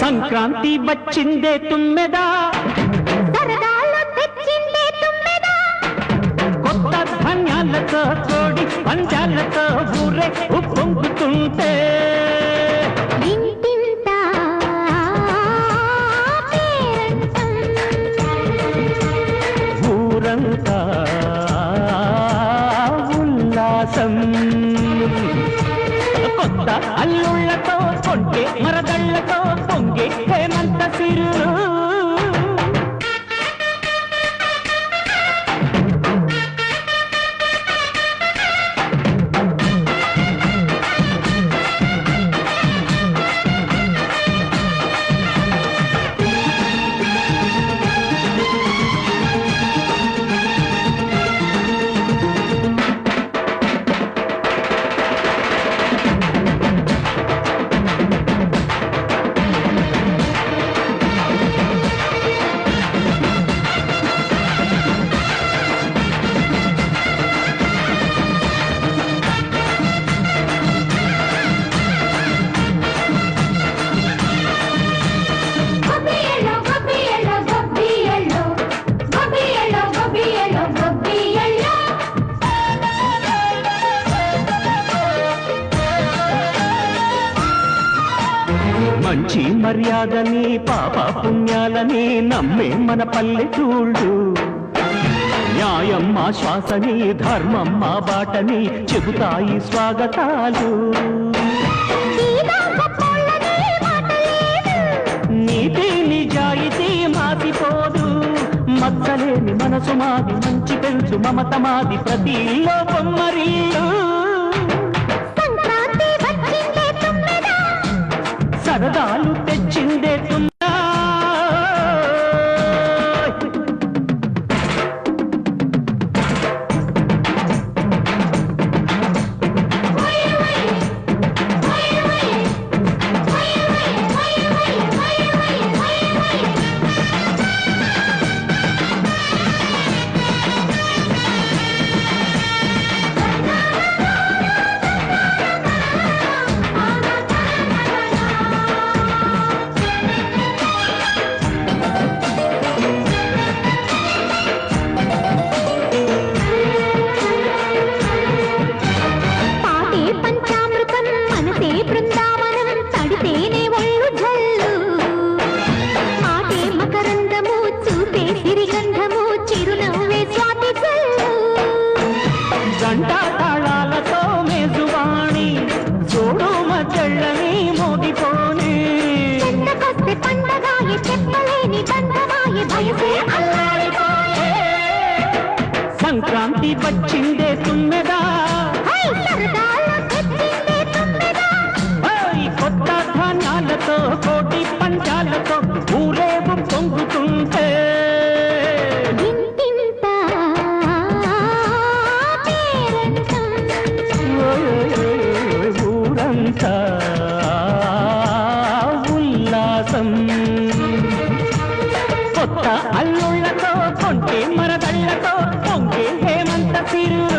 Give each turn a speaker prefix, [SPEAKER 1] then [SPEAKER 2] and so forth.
[SPEAKER 1] సంక్రాంతి వచ్చిందే తుమ్మెదా,
[SPEAKER 2] సరదాలు తెచ్చిందే తుమ్మెదా,
[SPEAKER 1] కొత్త ధాన్యాలతో కోడి పంజాలతో ఊరే ఉప్పొంగుతుంటే
[SPEAKER 2] ఇంటింత పేరంటం,
[SPEAKER 1] ఊరంతా ఉల్లాసం. కొత్త అల్లుళ్ళతో కొంటే మరదళ్ళతో పొంగే హేమంత సిరు.
[SPEAKER 2] గొబ్బియలో గొబ్బియలో గొబ్బియలో గొబ్బియలో గొబ్బియలో గొబ్బియలో,
[SPEAKER 1] మంచి మర్యాదని పాప పుణ్యాలని నమ్మే మన పల్లెటూళ్ళు. న్యాయం మా శ్వాసని ధర్మం మా బాటని చెబుతాయి స్వాగతాలు.
[SPEAKER 2] నీలా గొప్పోళ్ళని మాటలేదు,
[SPEAKER 1] నీతి నిజాయితీ మాసిపోదు. మచ్చలేని మనసు మాది, మంచి పెంచు మమత మాది, ప్రతి లోపం మరీలు.
[SPEAKER 2] సంక్రాంతి వచ్చిందే తుమ్మెదా,
[SPEAKER 1] సరదాలు తెచ్చిందే తుమ్మెదా.
[SPEAKER 2] పాటే పంచామృతం మనసే బృందావనం, తడితేనే ఒళ్ళు జల్లు, మాటే మకరందము చూపే సిరిగంధము, చిరునవ్వే స్వాతి జల్లు.
[SPEAKER 1] గంట తాళాలతో మేజువాణి చూడు మచ్చళ్ళని మోగిపోని.
[SPEAKER 2] చెంతకొస్తే పండగాయే చెప్పలేని బంధమాయే వయసే అల్లాడిపోయే.
[SPEAKER 1] సంక్రాంతి వచ్చిందే తుమ్మెదా,
[SPEAKER 2] హై సరదాలు తెచ్చిందే తుమ్మెదా,
[SPEAKER 1] కొత్త ధాన్యాలతో కోటి పంచాలతో ఊరేగు పొంగుతుంటే
[SPEAKER 2] ఇంటింత పేరంటం,
[SPEAKER 1] ఊరంతా ఉల్లాసం. కొత్త అల్లుళ్ళతో కొంటే మరదళ్ళతో పొంగే హేమంత సిరు.